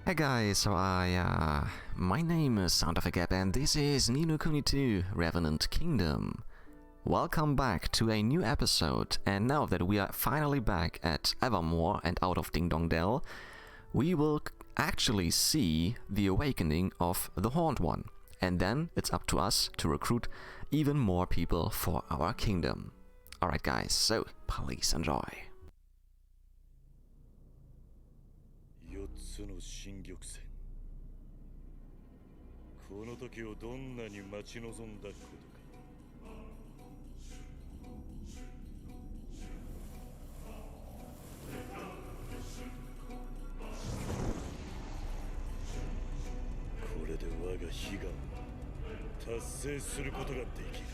Hey guys, so my name is Sound of a Gap and this is Kuni 2 Revenant Kingdom. Welcome back to a new episode, and now that we are finally back at Evermore and out of Ding Dong Dell, we will actually see the awakening of the Horned One, and then it's up to us to recruit even more people for our kingdom. Alright guys, so please enjoy. 4つの新玉線この時をどんなに待ち望んだことかこれで我が悲願を達成することができる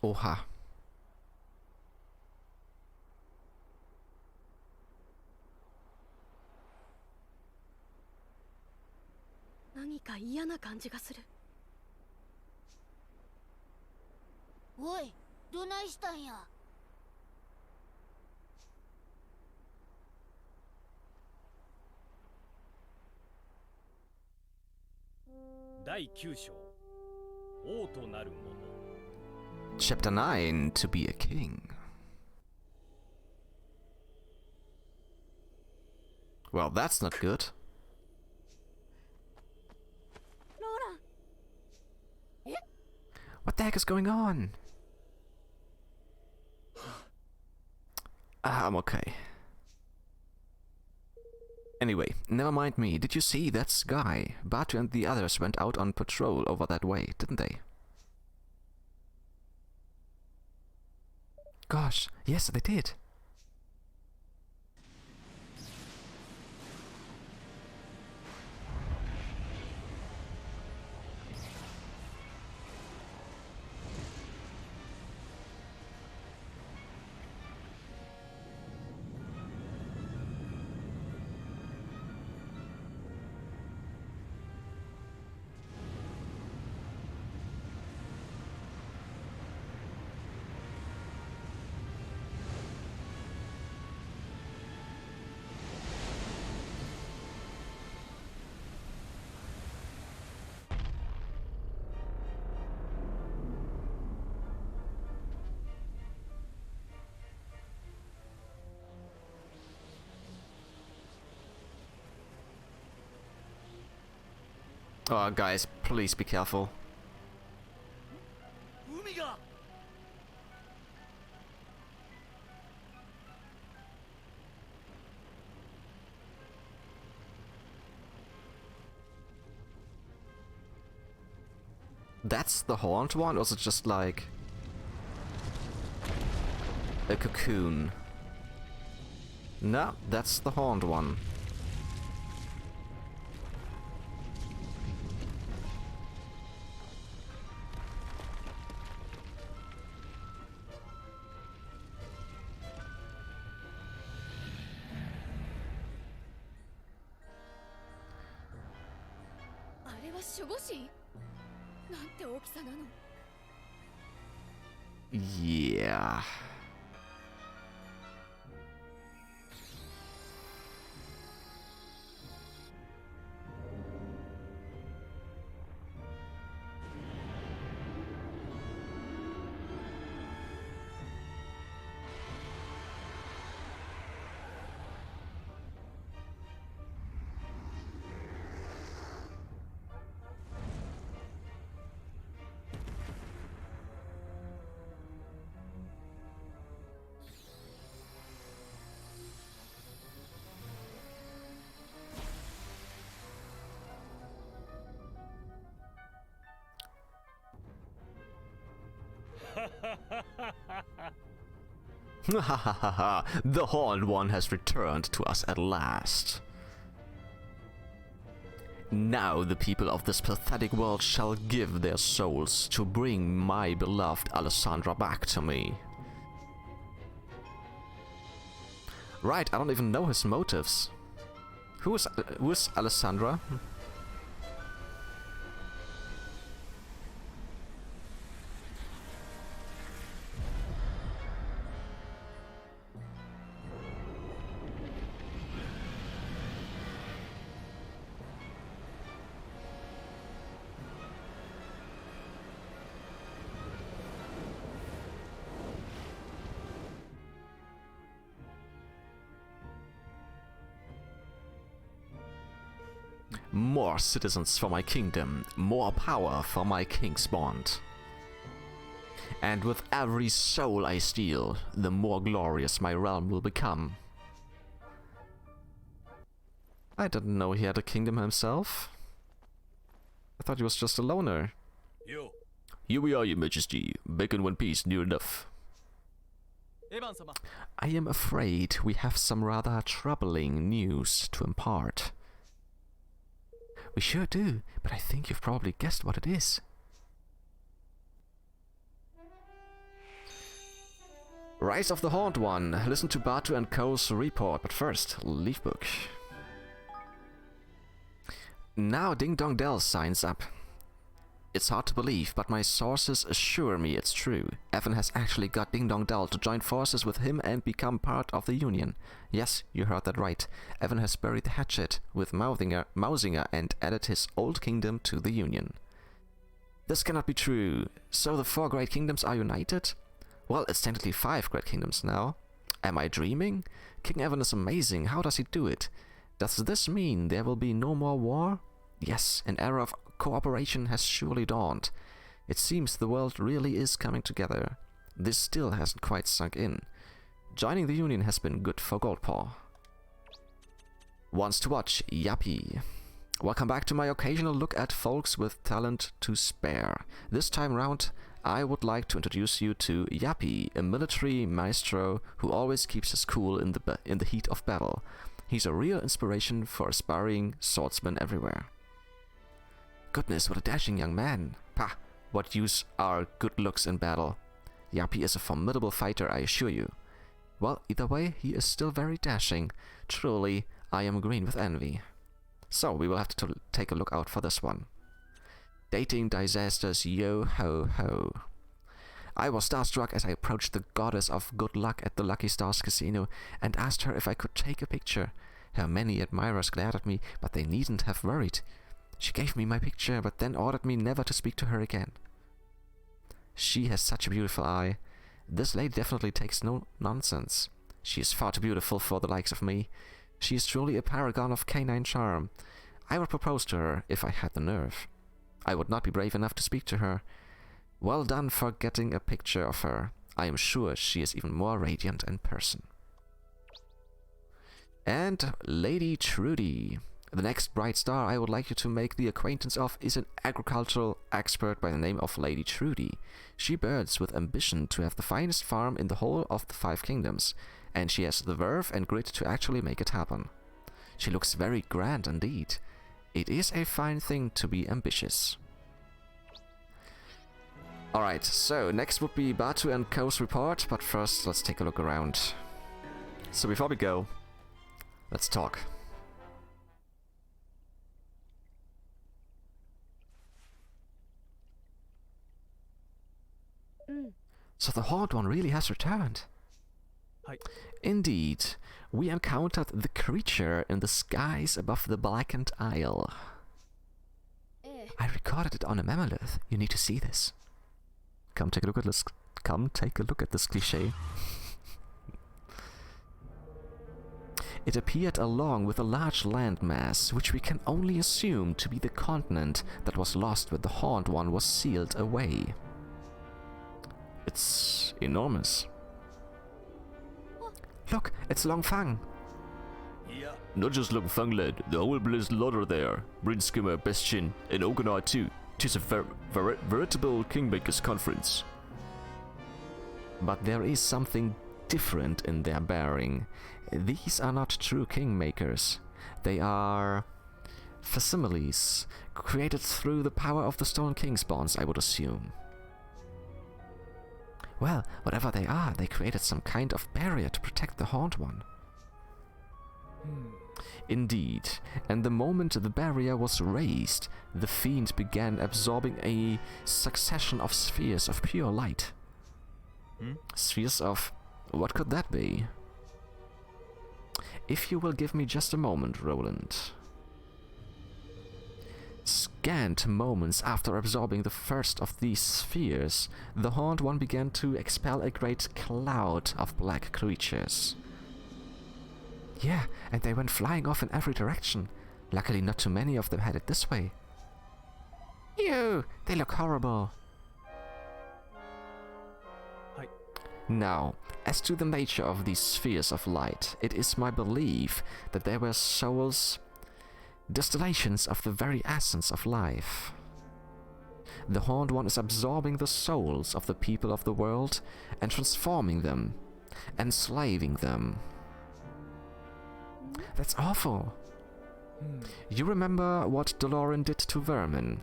Oha. 何か嫌な感じがする。おい、どないしたんや。第9章王となる者 Chapter 9, to be a king. Well, that's not good. ローラン。え？ What the heck is going on? I'm okay. Anyway, never mind me. Did you see that guy? Batu and the others went out on patrol over that way, didn't they? Gosh, yes, they did. Oh, guys, please be careful. 海が That's the Horned One, or is it just like a cocoon? No, that's the Horned One. Yeah. The Horned One has returned to us at last. Now the people of this pathetic world shall give their souls to bring my beloved Alessandra back to me. Right, I don't even know his motives. Who is Alessandra? More citizens for my kingdom, more power for my king's bond. And with every soul I steal, the more glorious my realm will become. I didn't know he had a kingdom himself. I thought he was just a loner. Yo. Here we are, your majesty, back in one piece, near enough. I am afraid we have some rather troubling news to impart. We sure do, but I think you've probably guessed what it is. Rise of the Horned One. Listen to Batu and Co.'s report, but first, Leaf Book. Now Ding Dong Dell signs up. It's hard to believe, but my sources assure me it's true. Evan has actually got Ding Dong Dell to join forces with him and become part of the Union. Yes, you heard that right. Evan has buried the hatchet with Mausinger and added his old kingdom to the Union. This cannot be true. So the 4 great kingdoms are united? Well, it's technically 5 great kingdoms now. Am I dreaming? King Evan is amazing. How does he do it? Does this mean there will be no more war? Yes, an era of cooperation has surely dawned. It seems the world really is coming together. This still hasn't quite sunk in. Joining the Union has been good for Goldpaw. Wants to watch, Yappy. Welcome back to my occasional look at folks with talent to spare. This time round, I would like to introduce you to Yappy, a military maestro who always keeps his cool in the heat of battle. He's a real inspiration for aspiring swordsmen everywhere. Goodness, what a dashing young man. Pah, what use are good looks in battle? Yappy is a formidable fighter, I assure you. Well, either way, he is still very dashing. Truly, I am green with envy. So, we will have to take a look out for this one. Dating disasters, yo ho ho. I was starstruck as I approached the goddess of good luck at the Lucky Stars Casino and asked her if I could take a picture. Her many admirers glared at me, but they needn't have worried. She gave me my picture, but then ordered me never to speak to her again. She has such a beautiful eye. This lady definitely takes no nonsense. She is far too beautiful for the likes of me. She is truly a paragon of canine charm. I would propose to her if I had the nerve. I would not be brave enough to speak to her. Well done for getting a picture of her. I am sure she is even more radiant in person. And Lady Trudy. The next bright star I would like you to make the acquaintance of is an agricultural expert by the name of Lady Trudy. She birds with ambition to have the finest farm in the whole of the 5 kingdoms, and she has the verve and grit to actually make it happen. She looks very grand indeed. It is a fine thing to be ambitious. Alright, so next would be Batu and Co.'s report, but first let's take a look around. So before we go, let's talk. So the Horned One really has returned. Hi. Indeed, we encountered the creature in the skies above the Blackened Isle. I recorded it on a mammoth. You need to see this. Come take a look at this. Come take a look at this cliché. It appeared along with a large landmass, which we can only assume to be the continent that was lost when the Horned One was sealed away. It's enormous. Look, it's Long Fang. Yeah. Not just Long Fang, lad. The whole blessed lot are there. Brinskimmer, Bestien, and Oganar too. 'Tis a veritable Kingmakers conference. But there is something different in their bearing. These are not true Kingmakers. They are facsimiles, created through the power of the Stone King's bonds, I would assume. Well, whatever they are, they created some kind of barrier to protect the Horned One. Indeed, and the moment the barrier was raised, the fiend began absorbing a succession of spheres of pure light. Spheres of... what could that be? If you will give me just a moment, Roland. Scant moments after absorbing the first of these spheres, the Horned One began to expel a great cloud of black creatures. Yeah, and they went flying off in every direction. Luckily, not too many of them had it this way. Ew, they look horrible. Hi. Now, as to the nature of these spheres of light, it is my belief that they were souls, distillations of the very essence of life. The Horned One is absorbing the souls of the people of the world and transforming them, enslaving them. That's awful. You remember what Doloran did to Vermin,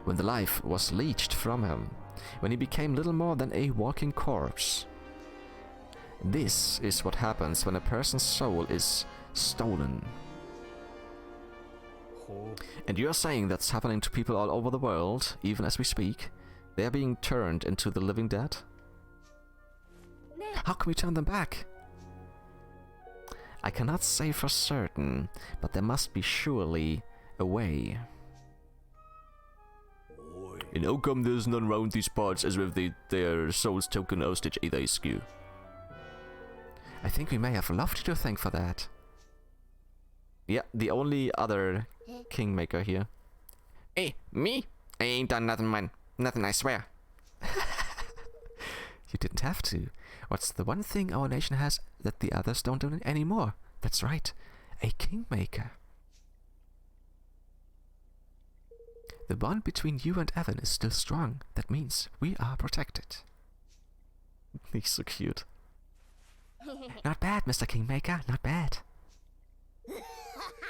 when the life was leached from him, when he became little more than a walking corpse. This is what happens when a person's soul is stolen. And you're saying that's happening to people all over the world, even as we speak? They're being turned into the living dead? How can we turn them back? I cannot say for certain, but there must be surely a way. And how come there's none around these parts as if their souls taken hostage either askew? I think we may have Lofty to thank for that. Yeah, the only other kingmaker here. Hey, me? I ain't done nothing, man. Nothing, I swear. You didn't have to. What's the one thing our nation has that the others don't do anymore? That's right, a kingmaker. The bond between you and Evan is still strong. That means we are protected. He's so cute. Not bad, Mr. Kingmaker, not bad.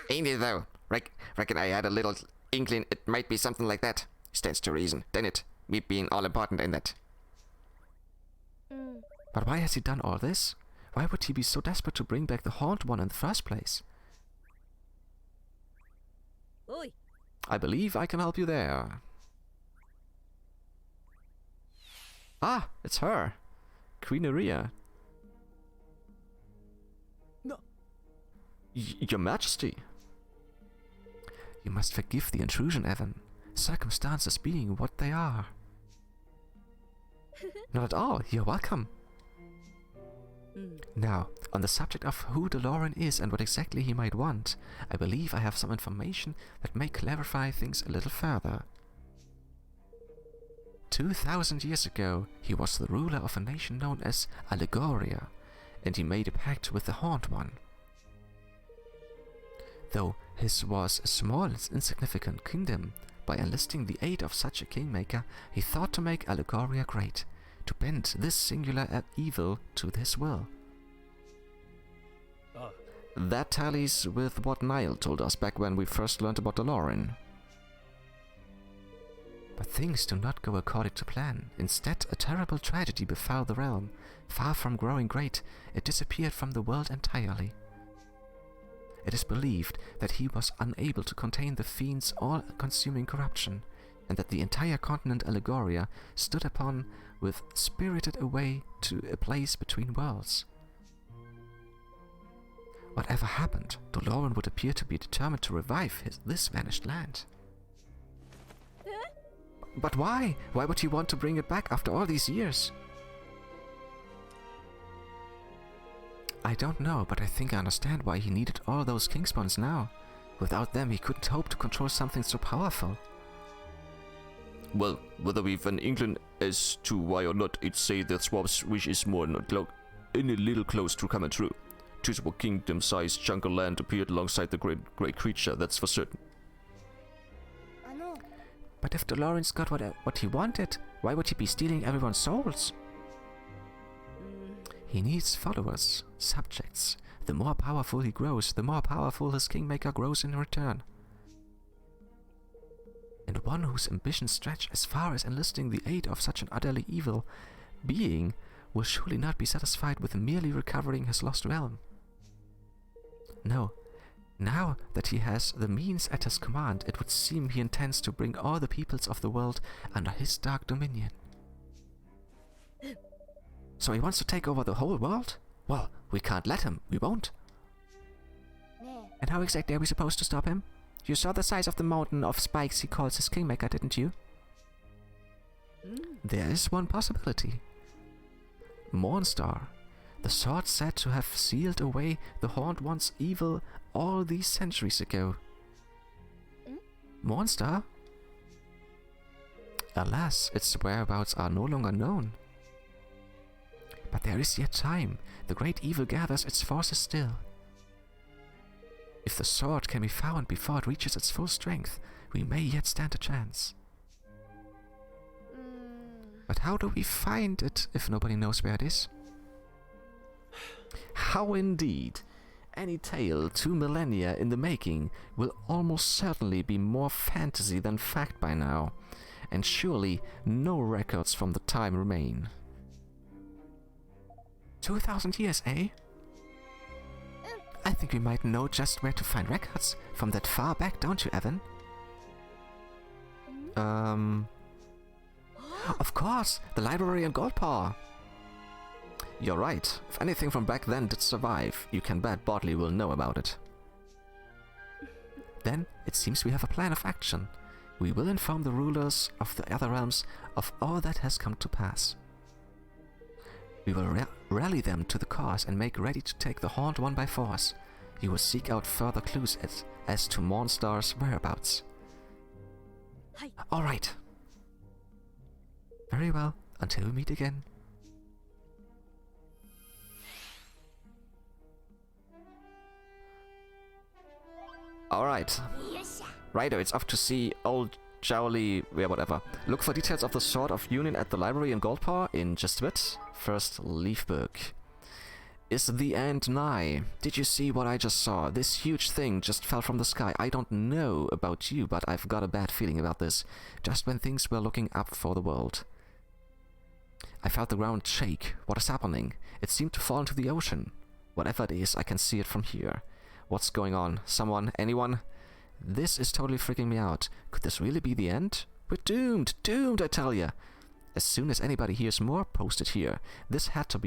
Ain't it though? Reckon I had a little inkling it might be something like that. Stands to reason, didn't it? Me being all important in that. But why has he done all this? Why would he be so desperate to bring back the Horned One in the first place? Oi. I believe I can help you there. Ah, it's her. Queen Aria. No. Your Majesty. You must forgive the intrusion, Evan. Circumstances being what they are. Not at all. You're welcome. Now, on the subject of who Doloran is and what exactly he might want, I believe I have some information that may clarify things a little further. 2000 years ago, he was the ruler of a nation known as Allegoria, and he made a pact with the Horned One. Though his was a small and insignificant kingdom, by enlisting the aid of such a kingmaker, he thought to make Allegoria great, to bend this singular evil to his will. That tallies with what Niall told us back when we first learned about Doloran. But things do not go according to plan. Instead, a terrible tragedy befell the realm. Far from growing great, it disappeared from the world entirely. It is believed that he was unable to contain the fiend's all-consuming corruption, and that the entire continent Allegoria stood upon with spirited away to a place between worlds. Whatever happened, Doloran would appear to be determined to revive this vanished land. But why? Why would he want to bring it back after all these years? I don't know, but I think I understand why he needed all those Kingspawns now. Without them, he couldn't hope to control something so powerful. Well, whether we've an inkling as to why or not, it's say that Swap's wish is more not any little close to coming true. 'Tis a kingdom-sized chunk of land appeared alongside the great creature, that's for certain. But if Doloran's got what he wanted, why would he be stealing everyone's souls? He needs followers, subjects. The more powerful he grows, the more powerful his kingmaker grows in return. And one whose ambitions stretch as far as enlisting the aid of such an utterly evil being will surely not be satisfied with merely recovering his lost realm. No, now that he has the means at his command, it would seem he intends to bring all the peoples of the world under his dark dominion. So he wants to take over the whole world? Well, we can't let him, we won't. And how exactly are we supposed to stop him? You saw the size of the mountain of spikes he calls his kingmaker, didn't you? There is one possibility. Mornstar, the sword said to have sealed away the Horned One's evil all these centuries ago. Monster? Alas, its whereabouts are no longer known. But there is yet time. The great evil gathers its forces still. If the sword can be found before it reaches its full strength, we may yet stand a chance. But how do we find it if nobody knows where it is? How indeed. Any tale 2 millennia in the making will almost certainly be more fantasy than fact by now, and surely no records from the time remain. 2,000 years, eh? I think we might know just where to find records from that far back, don't you, Evan? Of course, the library and gold paw. You're right. If anything from back then did survive, you can bet Bodley will know about it. Then, it seems we have a plan of action. We will inform the rulers of the other realms of all that has come to pass. We will rally them to the cause and make ready to take the Haunt One by force. You will seek out further clues as to Monstar's whereabouts. Alright. Very well, until we meet again. Alright. Righto, it's off to see old Jowly, yeah, whatever. Look for details of the Sword of Union at the library in Goldpaw in just a bit. First, leaf book. Is the end nigh? Did you see what I just saw? This huge thing just fell from the sky. I don't know about you, but I've got a bad feeling about this. Just when things were looking up for the world. I felt the ground shake. What is happening? It seemed to fall into the ocean. Whatever it is, I can see it from here. What's going on? Someone? Anyone? This is totally freaking me out. Could this really be the end? We're doomed! Doomed, I tell ya! As soon as anybody hears more, post it here. This had to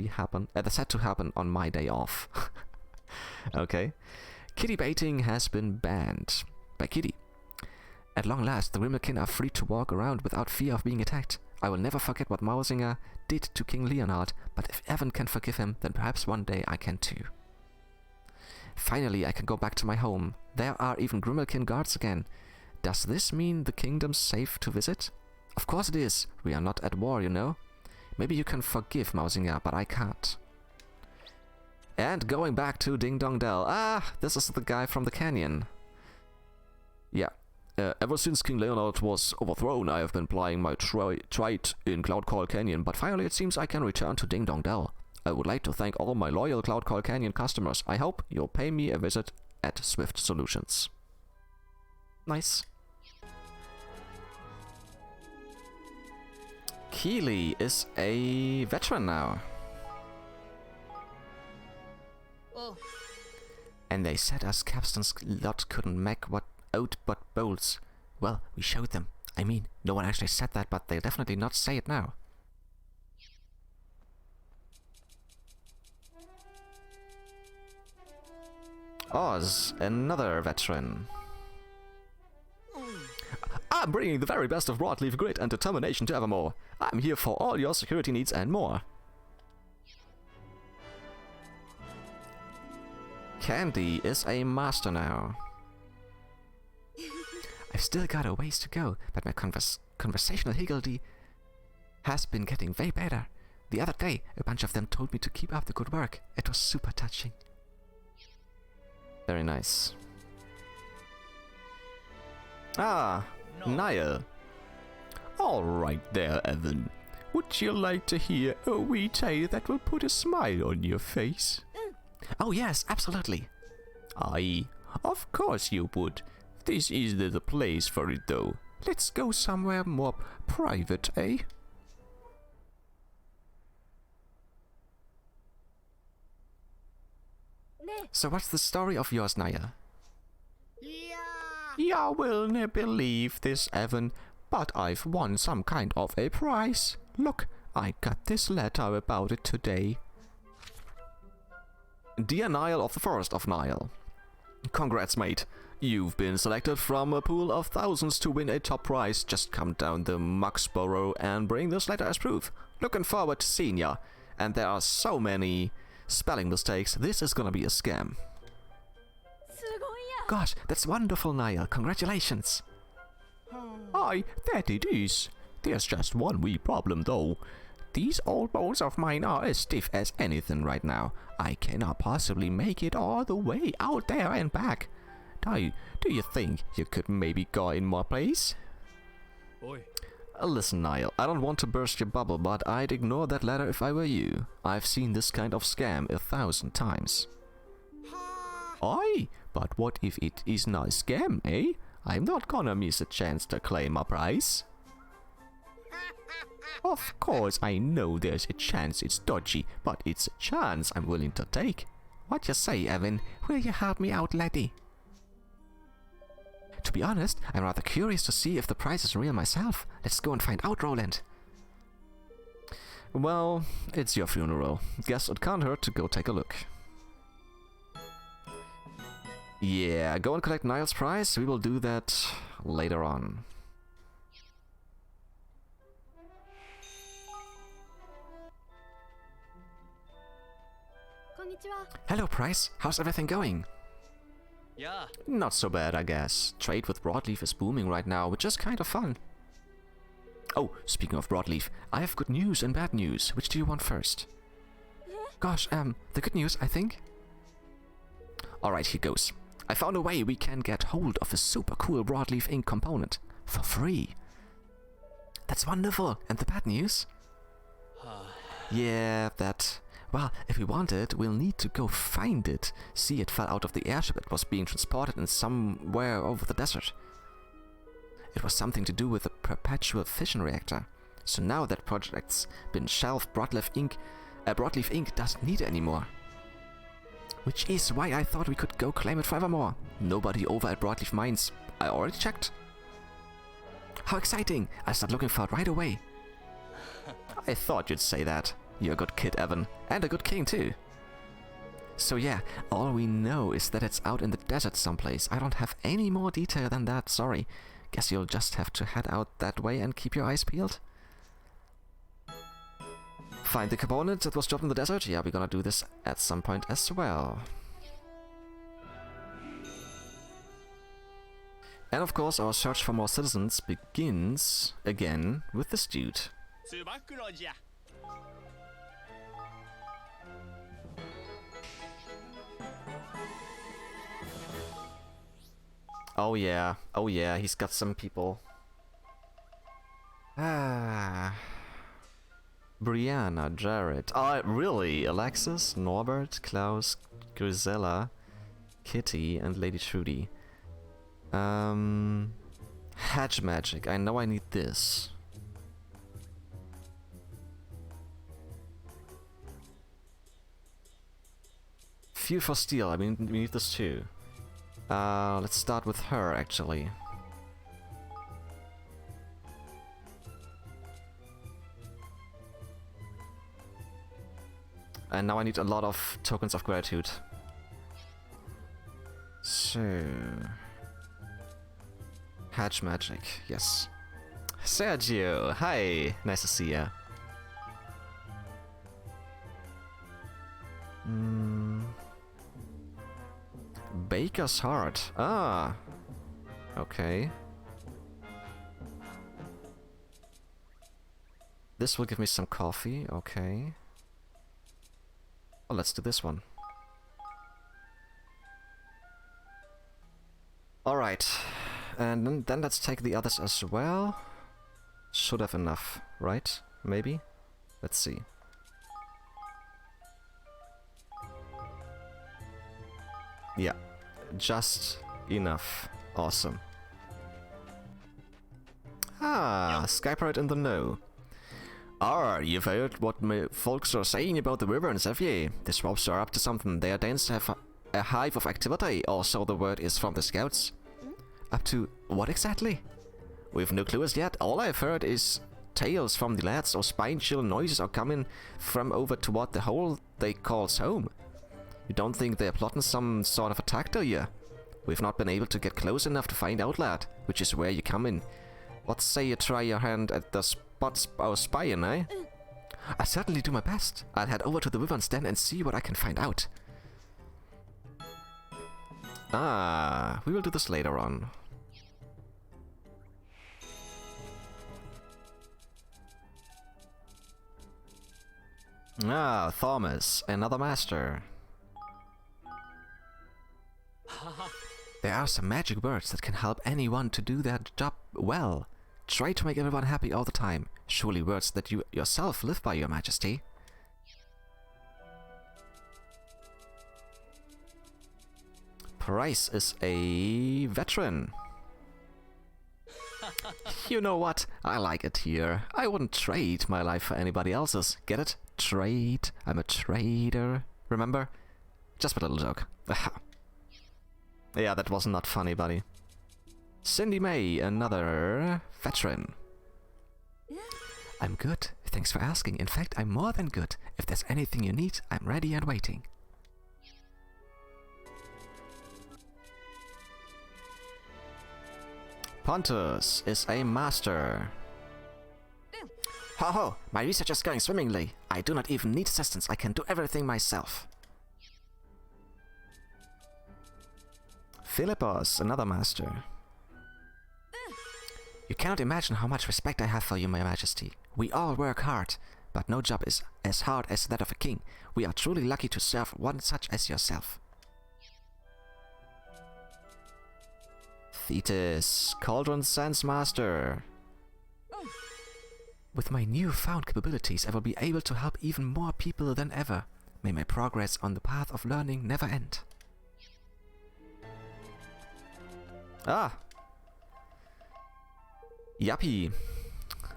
happen on my day off. Okay. Kitty baiting has been banned. By Kitty. At long last, the Rimmelkin are free to walk around without fear of being attacked. I will never forget what Mausinger did to King Leonhard, but if Evan can forgive him, then perhaps one day I can too. Finally, I can go back to my home. There are even Grimmelkin guards again. Does this mean the kingdom's safe to visit? Of course it is. We are not at war, you know. Maybe you can forgive Mausinger, but I can't. And going back to Ding Dong Dell. Ah, this is the guy from the canyon. Yeah. Ever since King Leonhard was overthrown, I have been plying my trade in Cloud Call Canyon, but finally it seems I can return to Ding Dong Dell. I would like to thank all my loyal Cloud Call Canyon customers. I hope you'll pay me a visit at Swift Solutions. Nice. Keely is a veteran now. Oh. And they said us captain's lot couldn't make what out but bolts. Well, we showed them. I mean, no one actually said that, but they'll definitely not say it now. Oz, another veteran. I'm bringing the very best of broadleaf grit and determination to Evermore. I'm here for all your security needs and more. Candy is a master now. I've still got a ways to go, but my conversational higgledy has been getting way better. The other day, a bunch of them told me to keep up the good work. It was super touching. Very nice. Ah, Niall. Alright there, Evan. Would you like to hear a wee tale that will put a smile on your face? Oh yes, absolutely. Aye, of course you would. This is the place for it though. Let's go somewhere more private, eh? So what's the story of yours, Niall? Ya will never believe this, Evan, but I've won some kind of a prize. Look, I got this letter about it today. Dear Niall of the Forest of Niall. Congrats, mate. You've been selected from a pool of thousands to win a top prize. Just come down the Muxborough and bring this letter as proof. Looking forward to seeing ya. And there are so many spelling mistakes, this is gonna be a scam. Gosh, that's wonderful, Niall. Congratulations. Aye, that it is. There's just one wee problem though. These old bones of mine are as stiff as anything right now. I cannot possibly make it all the way out there and back. Do you think you could maybe go in more place? Oi. Listen, Niall, I don't want to burst your bubble, but I'd ignore that letter if I were you. I've seen this kind of scam 1,000 times. Aye, but what if it is not a scam, eh? I'm not gonna miss a chance to claim my prize. Of course, I know there's a chance it's dodgy, but it's a chance I'm willing to take. What you say, Evan? Will you help me out, laddie? To be honest, I'm rather curious to see if the price is real myself. Let's go and find out, Roland. Well, it's your funeral. Guess it can't hurt to go take a look. Yeah, go and collect Niall's prize. We will do that later on. Konnichiwa. Hello, Price. How's everything going? Yeah. Not so bad, I guess. Trade with Broadleaf is booming right now, which is kind of fun. Oh, speaking of Broadleaf, I have good news and bad news. Which do you want first? Gosh, the good news, I think. Alright, here goes. I found a way we can get hold of a super cool Broadleaf ink component. For free. That's wonderful. And the bad news? Yeah, that... Well, if we want it, we'll need to go find it. See, it fell out of the airship. It was being transported in somewhere over the desert. It was something to do with a perpetual fission reactor. So now that project's been shelved, Broadleaf Ink doesn't need it anymore. Which is why I thought we could go claim it forevermore. Nobody over at Broadleaf Mines. I already checked. How exciting! I'll start looking for it right away. I thought you'd say that. You're a good kid, Evan. And a good king, too. So yeah, all we know is that it's out in the desert someplace. I don't have any more detail than that, sorry. Guess you'll just have to head out that way and keep your eyes peeled. Find the component that was dropped in the desert? Yeah, we're gonna do this at some point as well. And of course, our search for more citizens begins, again, with this dude. Oh yeah, he's got some people. Ah... Brianna, Jared. Oh, really? Alexis, Norbert, Klaus, Grisella, Kitty, and Lady Trudy. Hedge magic. I know I need this. Fuel for steel. I mean, we need this too. Let's start with her, actually. And now I need a lot of tokens of gratitude. So... Hatch magic, yes. Sergio, hi! Nice to see ya. Baker's heart. Ah! Okay. This will give me some coffee, okay. Oh, let's do this one. Alright. And then let's take the others as well. Should have enough, right? Maybe? Let's see. Yeah. Just enough. Awesome. Ah, Skypirate in the know. You've heard what my folks are saying about the wyverns, have ye? The swamps are up to something. They are dense to have a hive of activity, or so the word is from the scouts. Up to what exactly? We've no clue as yet. All I've heard is tales from the lads, or spine-chilling noises are coming from over toward the hole they calls home. You don't think they're plotting some sort of attack, do you? We've not been able to get close enough to find out, lad, which is where you come in. What say you try your hand at the spots I was spying, eh? I'll certainly do my best. I'll head over to the wyvern's den and see what I can find out. We will do this later on. Ah, Thomas, another master. There are some magic words that can help anyone to do their job well. Try to make everyone happy all the time. Surely words that you yourself live by, Your Majesty. Price is a veteran. You know what? I like it here. I wouldn't trade my life for anybody else's. Get it? Trade. I'm a trader. Remember? Just a little joke. Yeah, that was not funny, buddy. Cindy May, another veteran. I'm good. Thanks for asking. In fact, I'm more than good. If there's anything you need, I'm ready and waiting. Pontus is a master. Ho ho! My research is going swimmingly. I do not even need assistance. I can do everything myself. Philippos, another master. You cannot imagine how much respect I have for you, my majesty. We all work hard, but no job is as hard as that of a king. We are truly lucky to serve one such as yourself. Thetis, Cauldron Sense Master. With my newfound capabilities, I will be able to help even more people than ever. May my progress on the path of learning never end. Ah! Yuppie.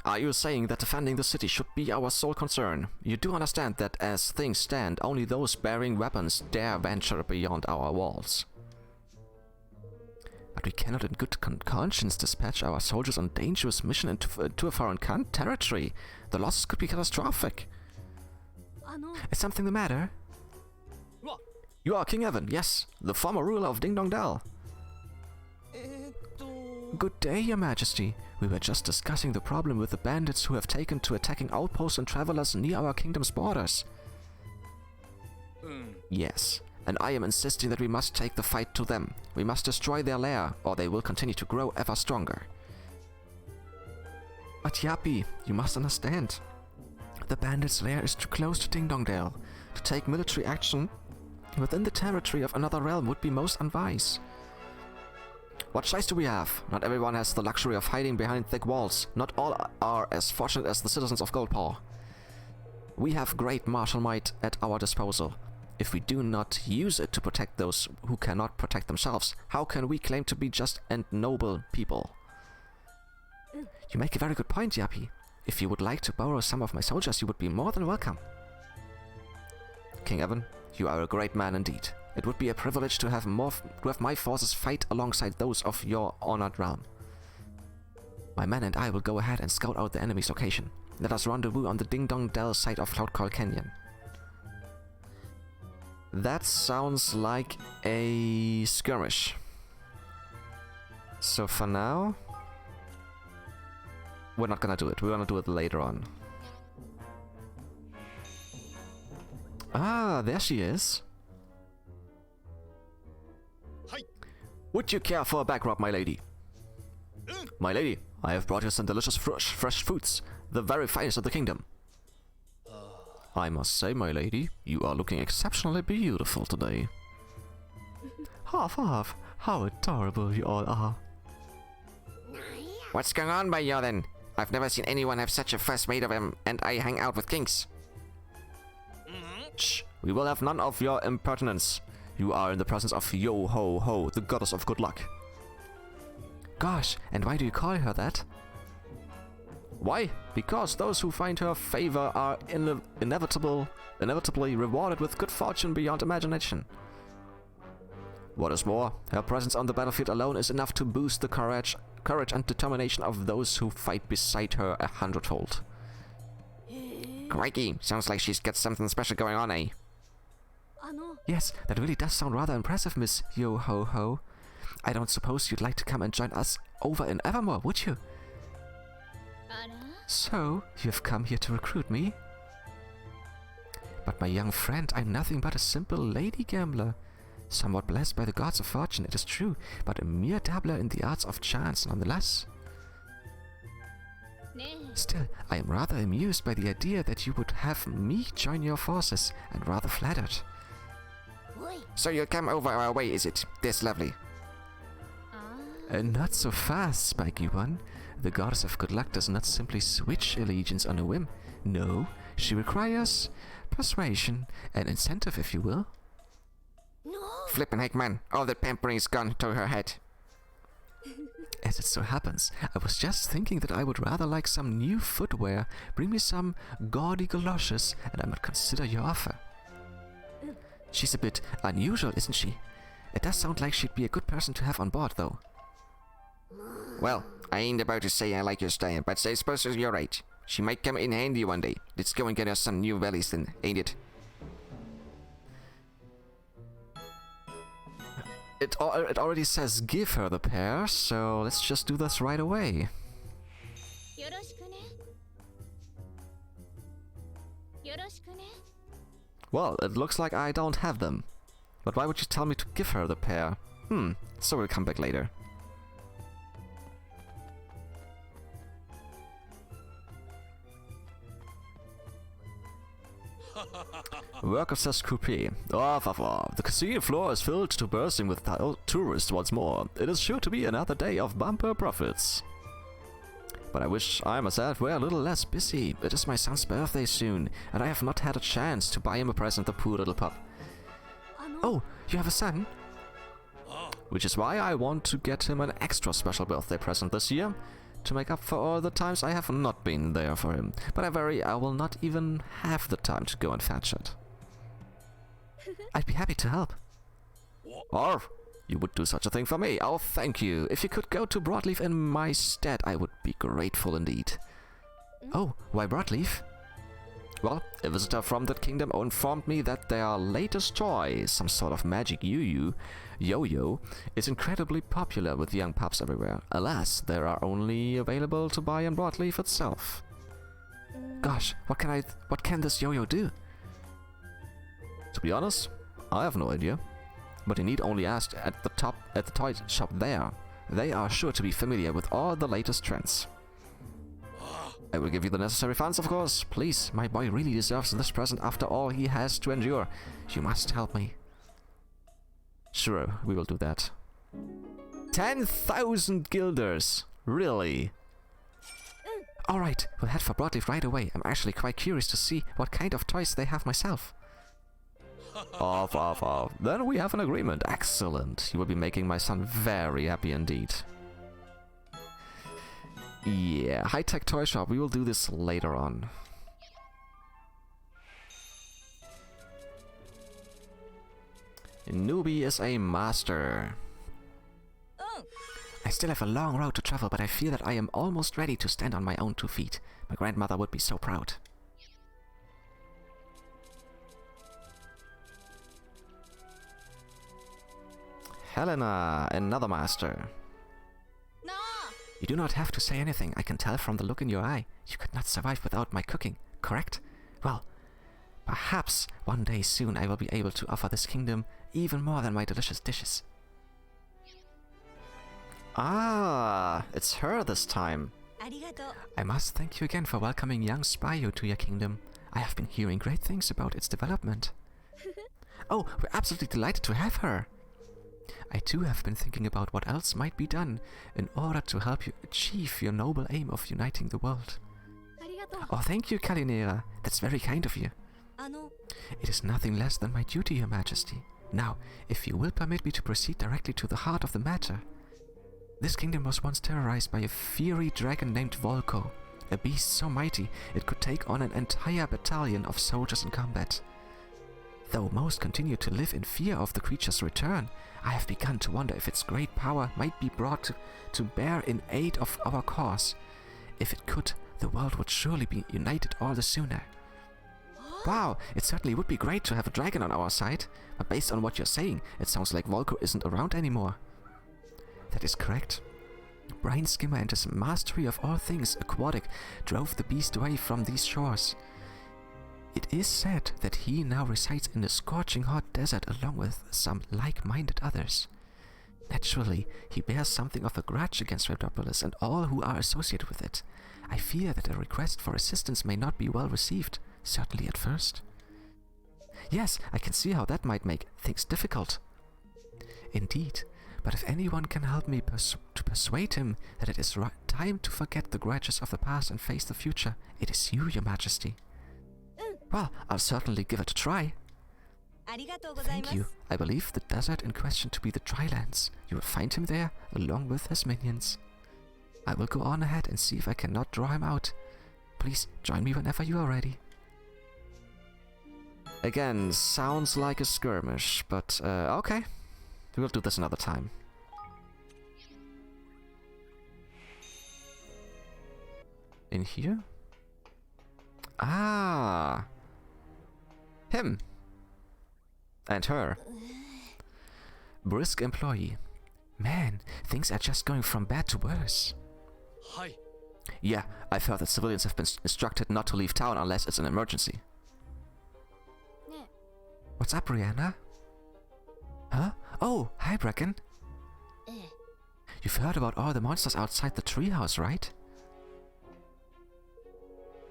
Are you saying that defending the city should be our sole concern? You do understand that as things stand, only those bearing weapons dare venture beyond our walls. But we cannot in good conscience dispatch our soldiers on a dangerous mission into a foreign territory. The losses could be catastrophic. Is something the matter? You are King Evan, yes, the former ruler of Ding Dong Dell. Good day, Your Majesty. We were just discussing the problem with the bandits who have taken to attacking outposts and travelers near our kingdom's borders. Yes, and I am insisting that we must take the fight to them. We must destroy their lair, or they will continue to grow ever stronger. But Yappy, you must understand. The bandits' lair is too close to Ding Dong Dale. To take military action within the territory of another realm would be most unwise. What choice do we have? Not everyone has the luxury of hiding behind thick walls. Not all are as fortunate as the citizens of Goldpaw. We have great martial might at our disposal. If we do not use it to protect those who cannot protect themselves, how can we claim to be just and noble people? You make a very good point, Yappy. If you would like to borrow some of my soldiers, you would be more than welcome. King Evan, you are a great man indeed. It would be a privilege to have my forces fight alongside those of your honored realm. My men and I will go ahead and scout out the enemy's location. Let us rendezvous on the Ding Dong Dell side of Cloud Call Canyon. That sounds like a skirmish. So for now, we're not gonna do it. We're gonna do it later on. Ah, there she is. Would you care for a back rub, my lady? My lady, I have brought you some delicious fresh foods, the very finest of the kingdom. I must say, my lady, you are looking exceptionally beautiful today. Half, how adorable you all are. What's going on by you then? I've never seen anyone have such a fuss made of him, and I hang out with kings. Shh, we will have none of your impertinence. You are in the presence of Yo-Ho-Ho, the goddess of good luck. Gosh, and why do you call her that? Why? Because those who find her favor are inevitably rewarded with good fortune beyond imagination. What is more, her presence on the battlefield alone is enough to boost the courage and determination of those who fight beside her 100-fold. Crikey, sounds like she's got something special going on, eh? Yes, that really does sound rather impressive, Miss Yo-Ho-Ho. I don't suppose you'd like to come and join us over in Evermore, would you? So, you've come here to recruit me? But my young friend, I'm nothing but a simple lady gambler. Somewhat blessed by the gods of fortune, it is true, but a mere dabbler in the arts of chance nonetheless. Still, I am rather amused by the idea that you would have me join your forces, and rather flattered. おい So you'll come over our way, is it? That's lovely. Not so fast, spiky one. The goddess of good luck does not simply switch allegiance on a whim. No, she requires persuasion, an incentive, if you will. No. Flippin' heck, man. All that pampering is gone to her head. As it so happens, I was just thinking that I would rather like some new footwear. Bring me some gaudy galoshes, and I might consider your offer. She's a bit unusual, isn't she? It does sound like she'd be a good person to have on board, though. Well, I ain't about to say I like your style, but I suppose you're right. She might come in handy one day. Let's go and get us some new bellies then, ain't it? It already says give her the pair, so let's just do this right away. よろしくね。よろしくね。 Well, it looks like I don't have them. But why would you tell me to give her the pair? So we'll come back later. Worker says coupe. The casino floor is filled to bursting with tourists once more. It is sure to be another day of bumper profits. But I wish I myself were a little less busy. It is my son's birthday soon, and I have not had a chance to buy him a present, the poor little pup. Oh, you have a son? Which is why I want to get him an extra special birthday present this year, to make up for all the times I have not been there for him. But I will not even have the time to go and fetch it. I'd be happy to help. Or you would do such a thing for me. Oh, thank you. If you could go to Broadleaf in my stead, I would be grateful indeed. Oh, why Broadleaf? Well, a visitor from that kingdom informed me that their latest toy, some sort of magic yo-yo, is incredibly popular with young pups everywhere. Alas, they are only available to buy in Broadleaf itself. Gosh, what can this yo-yo do? To be honest, I have no idea. But you need only ask at the toy shop there. They are sure to be familiar with all the latest trends. I will give you the necessary funds, of course. Please, my boy really deserves this present after all he has to endure. You must help me. Sure, we will do that. 10,000 guilders! Really? Alright, we'll head for Broadleaf right away. I'm actually quite curious to see what kind of toys they have myself. Off. Then we have an agreement. Excellent. You will be making my son very happy indeed. Yeah, high-tech toy shop. We will do this later on. Newbie is a master. I still have a long road to travel, but I feel that I am almost ready to stand on my own 2 feet. My grandmother would be so proud. Helena, another master. No. You do not have to say anything. I can tell from the look in your eye. You could not survive without my cooking, correct? Well, perhaps one day soon I will be able to offer this kingdom even more than my delicious dishes. Ah, it's her this time. ありがとう。 I must thank you again for welcoming young Spyro to your kingdom. I have been hearing great things about its development. Oh, we're absolutely delighted to have her. I too have been thinking about what else might be done in order to help you achieve your noble aim of uniting the world. ありがとう。 Oh, thank you, Kalinera. That's very kind of you. あの、 It is nothing less than my duty, Your Majesty. Now, if you will permit me to proceed directly to the heart of the matter. This kingdom was once terrorized by a fiery dragon named Volko, a beast so mighty it could take on an entire battalion of soldiers in combat. Though most continue to live in fear of the creature's return, I have begun to wonder if its great power might be brought to bear in aid of our cause. If it could, the world would surely be united all the sooner. Wow, it certainly would be great to have a dragon on our side, but based on what you're saying, it sounds like Volko isn't around anymore. That is correct. Brian Skimmer and his mastery of all things aquatic drove the beast away from these shores. It is said that he now resides in the scorching hot desert along with some like-minded others. Naturally, he bears something of a grudge against Redopolis and all who are associated with it. I fear that a request for assistance may not be well received, certainly at first. Yes, I can see how that might make things difficult. Indeed, but if anyone can help me to persuade him that it is time to forget the grudges of the past and face the future, it is you, Your Majesty. Well, I'll certainly give it a try. Thank you. I believe the desert in question to be the Drylands. You will find him there, along with his minions. I will go on ahead and see if I cannot draw him out. Please join me whenever you are ready. Again, sounds like a skirmish, but okay. We'll do this another time. In here? Ah! Him! And her. Brisk employee. Man, things are just going from bad to worse. Hi. Yeah, I've heard that civilians have been instructed not to leave town unless it's an emergency. What's up, Brianna? Huh? Oh, hi, Bracken. You've heard about all the monsters outside the treehouse, right?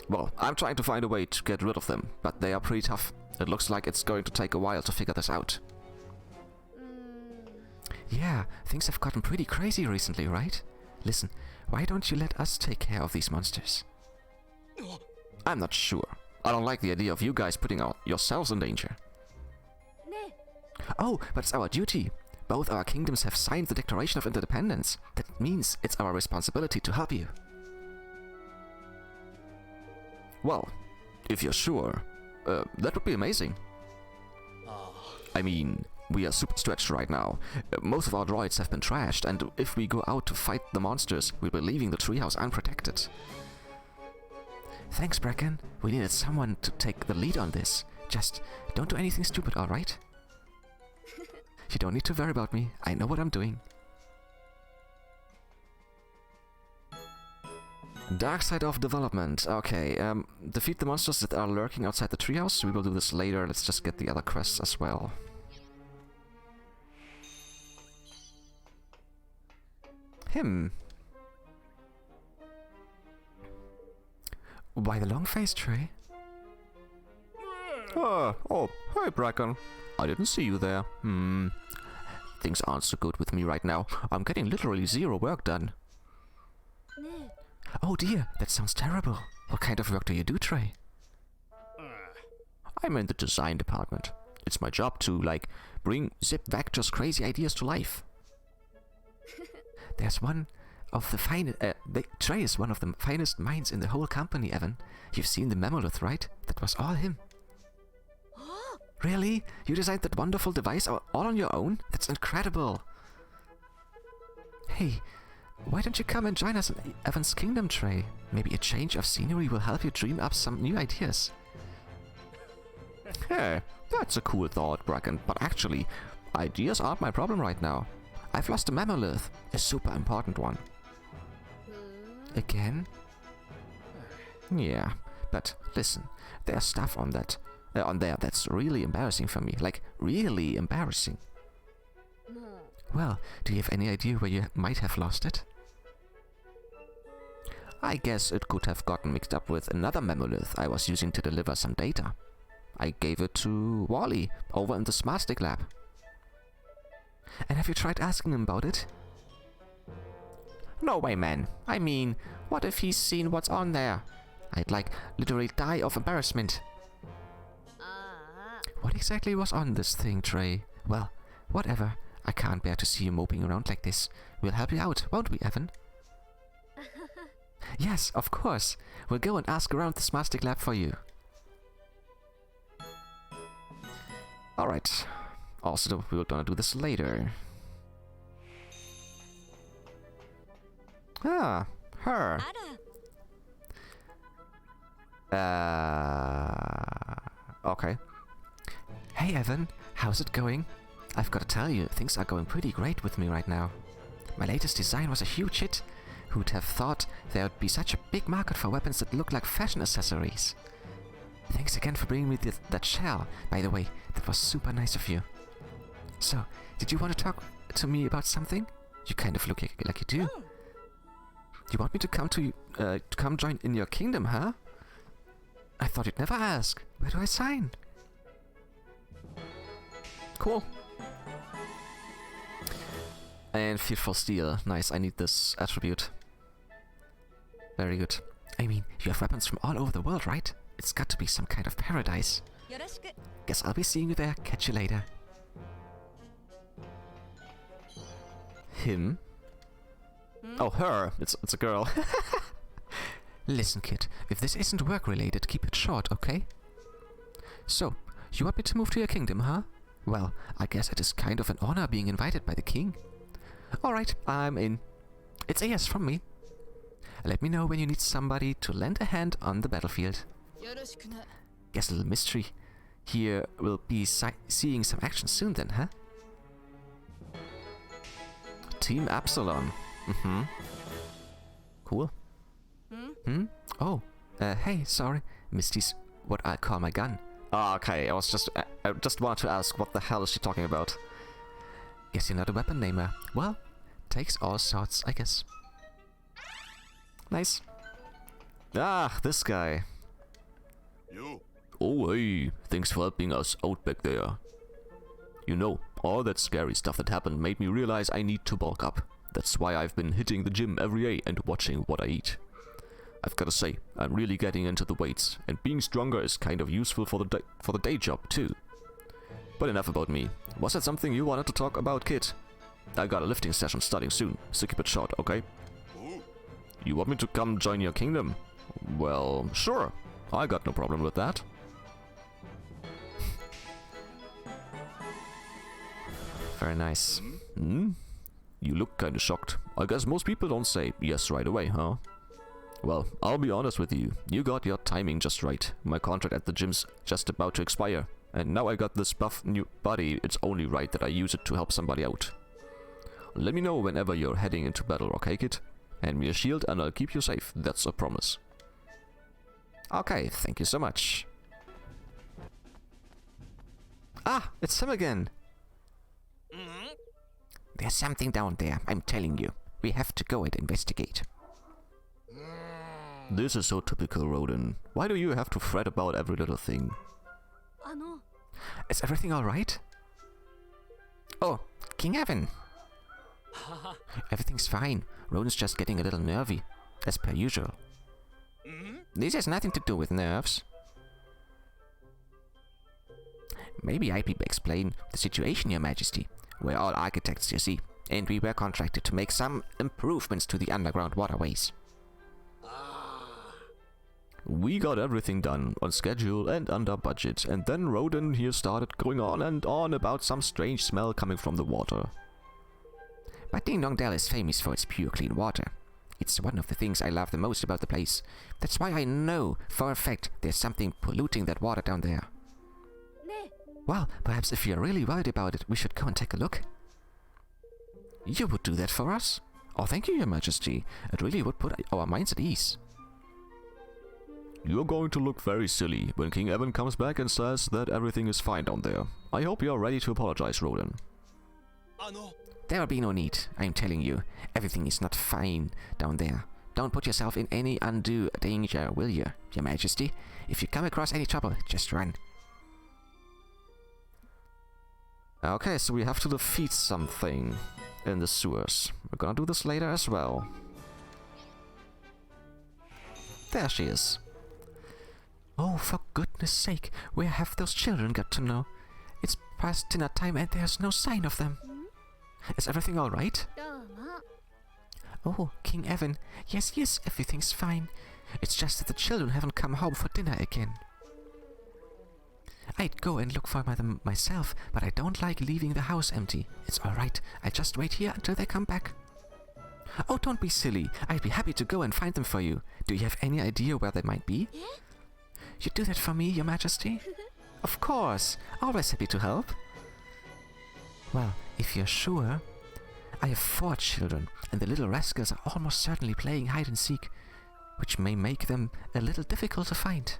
Well, I'm trying to find a way to get rid of them, but they are pretty tough. It looks like it's going to take a while to figure this out. Yeah, things have gotten pretty crazy recently, right? Listen, why don't you let us take care of these monsters? I'm not sure. I don't like the idea of you guys putting yourselves in danger. Oh, but it's our duty. Both our kingdoms have signed the Declaration of Independence. That means it's our responsibility to help you. Well, if you're sure, that would be amazing. I mean, we are super stretched right now. Most of our droids have been trashed, and if we go out to fight the monsters, we'll be leaving the treehouse unprotected. Thanks, Bracken. We needed someone to take the lead on this. Just don't do anything stupid, alright? You don't need to worry about me. I know what I'm doing. Dark side of development. Okay, defeat the monsters that are lurking outside the treehouse. We will do this later. Let's just get the other quests as well. Him. Why the long face, Trey? Oh, hi, Bracken. I didn't see you there. Things aren't so good with me right now. I'm getting literally zero work done. Oh dear, that sounds terrible. What kind of work do you do, Trey? I'm in the design department. It's my job to, like, bring Zip Vector's crazy ideas to life. There's one of the finest... Trey is one of the finest minds in the whole company, Evan. You've seen the Mammoth, right? That was all him. Really? You designed that wonderful device all on your own? That's incredible. Hey, why don't you come and join us in Evan's kingdom, Trey? Maybe a change of scenery will help you dream up some new ideas. Hey, that's a cool thought, Bracken, but actually, ideas aren't my problem right now. I've lost a mammoth, a super important one. Again? Yeah, but listen, there's stuff on there that's really embarrassing for me, like really embarrassing. Well, do you have any idea where you might have lost it? I guess it could have gotten mixed up with another mammoth I was using to deliver some data. I gave it to Wally over in the Smart Stick lab. And have you tried asking him about it? No way, man. I mean, what if he's seen what's on there? I'd like literally die of embarrassment. What exactly was on this thing, Trey? Well, whatever. I can't bear to see you moping around like this. We'll help you out, won't we, Evan? Yes, of course. We'll go and ask around the Smart Stick lab for you. Alright. Also, we're gonna do this later. Ah, her. Okay. Hey Evan, how's it going? I've got to tell you, things are going pretty great with me right now. My latest design was a huge hit. Who'd have thought there would be such a big market for weapons that look like fashion accessories? Thanks again for bringing me that shell. By the way, that was super nice of you. So, did you want to talk to me about something? You kind of look like you do. You want me to come join in your kingdom, huh? I thought you'd never ask. Where do I sign? Cool. And Fearful Steel. Nice, I need this attribute. Very good. I mean, you have weapons from all over the world, right? It's got to be some kind of paradise. Guess I'll be seeing you there. Catch you later. Him? Oh, her. It's a girl. Listen, kid. If this isn't work-related, keep it short, okay? So, you want me to move to your kingdom, huh? Well, I guess it is kind of an honor being invited by the king. Alright, I'm in. It's a yes from me. Let me know when you need somebody to lend a hand on the battlefield. Guess a little mystery. Here we'll be seeing some action soon then, huh? Team Absalom. Cool. Oh. Hey, sorry. Misty's what I call my gun. Ah, okay. I just wanted to ask, what the hell is she talking about? Guess you're not a weapon namer. Well, takes all sorts, I guess. Nice. Ah, this guy. Yo. Oh, hey, thanks for helping us out back there. You know, all that scary stuff that happened made me realize I need to bulk up. That's why I've been hitting the gym every day and watching what I eat. I've gotta say, I'm really getting into the weights, and being stronger is kind of useful for the day job too. But enough about me. Was that something you wanted to talk about, kid? I got a lifting session starting soon, so keep it short, okay? You want me to come join your kingdom? Well, sure. I got no problem with that. Very nice. Hmm? You look kinda shocked. I guess most people don't say yes right away, huh? Well, I'll be honest with you. You got your timing just right. My contract at the gym's just about to expire. And now I got this buff new body, it's only right that I use it to help somebody out. Let me know whenever you're heading into battle, okay, kid? Hand me a shield and I'll keep you safe, that's a promise. Okay, thank you so much. Ah, it's him again. There's something down there, I'm telling you. We have to go and investigate. This is so typical, Roden. Why do you have to fret about every little thing? Is everything alright? Oh, King Evan. Everything's fine. Roden's just getting a little nervy, as per usual. This has nothing to do with nerves. Maybe I can explain the situation, Your Majesty. We're all architects, you see, and we were contracted to make some improvements to the underground waterways. We got everything done, on schedule and under budget, and then Roden here started going on and on about some strange smell coming from the water. But Ding Dong Dell is famous for its pure clean water. It's one of the things I love the most about the place. That's why I know for a fact there's something polluting that water down there. Well, perhaps if you're really worried about it, we should go and take a look. You would do that for us? Oh, thank you, Your Majesty. It really would put our minds at ease. You're going to look very silly when King Evan comes back and says that everything is fine down there. I hope you're ready to apologize, Roden. There will be no need, I'm telling you. Everything is not fine down there. Don't put yourself in any undue danger, will you, Your Majesty? If you come across any trouble, just run. Okay, so we have to defeat something in the sewers. We're gonna do this later as well. There she is. Oh, for goodness sake, where have those children got to know? It's past dinner time and there's no sign of them. Is everything alright? Oh, King Evan. Yes, everything's fine. It's just that the children haven't come home for dinner again. I'd go and look for them myself, but I don't like leaving the house empty. It's alright, I'll just wait here until they come back. Oh, don't be silly. I'd be happy to go and find them for you. Do you have any idea where they might be? You do that for me, Your Majesty? Of course, always happy to help. Well, if you're sure... I have 4 children, and the little rascals are almost certainly playing hide and seek, which may make them a little difficult to find.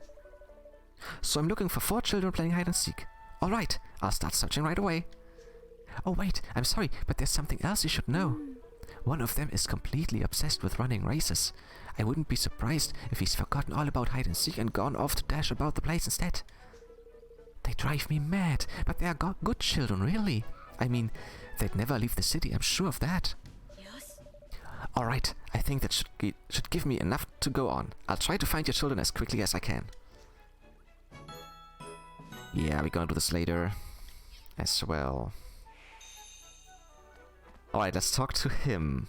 So I'm looking for 4 children playing hide and seek. Alright, I'll start searching right away. Oh wait, I'm sorry, but there's something else you should know. One of them is completely obsessed with running races. I wouldn't be surprised if he's forgotten all about hide and seek and gone off to dash about the place instead. They drive me mad, but they are good children, really. I mean, they'd never leave the city, I'm sure of that. Yes. Alright, I think that should give me enough to go on. I'll try to find your children as quickly as I can. Yeah, we're gonna do this later as well. Alright, let's talk to him.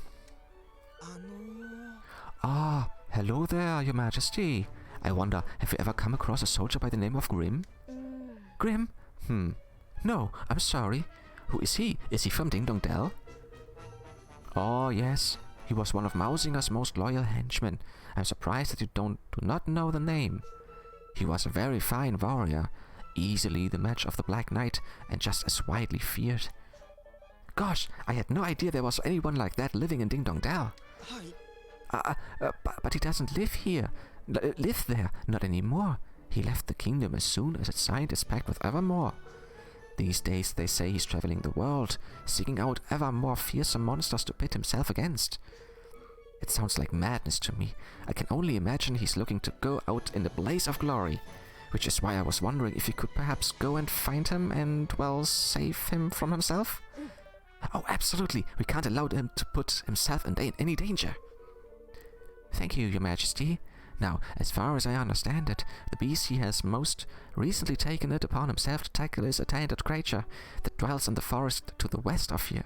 Ah, hello there, Your Majesty. I wonder, have you ever come across a soldier by the name of Grim? Grim? No, I'm sorry. Who is he? Is he from Ding Dong Dell? Oh, yes. He was one of Mausinger's most loyal henchmen. I'm surprised that you do not know the name. He was a very fine warrior, easily the match of the Black Knight, and just as widely feared. Gosh, I had no idea there was anyone like that living in Ding Dong Dell. But he doesn't live here. Live there, not anymore. He left the kingdom as soon as it signed its pact with Evermore. These days they say he's traveling the world, seeking out ever more fearsome monsters to pit himself against. It sounds like madness to me. I can only imagine he's looking to go out in a blaze of glory, which is why I was wondering if you could perhaps go and find him and, well, save him from himself? Oh, absolutely. We can't allow him to put himself in any danger. Thank you, Your Majesty. Now, as far as I understand it, the BC has most recently taken it upon himself to tackle this tainted creature that dwells in the forest to the west of here.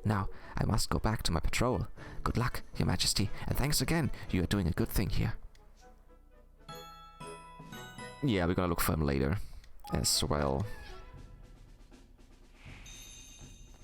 Now, I must go back to my patrol. Good luck, Your Majesty, and thanks again. You are doing a good thing here. Yeah, we're gonna look for him later as well.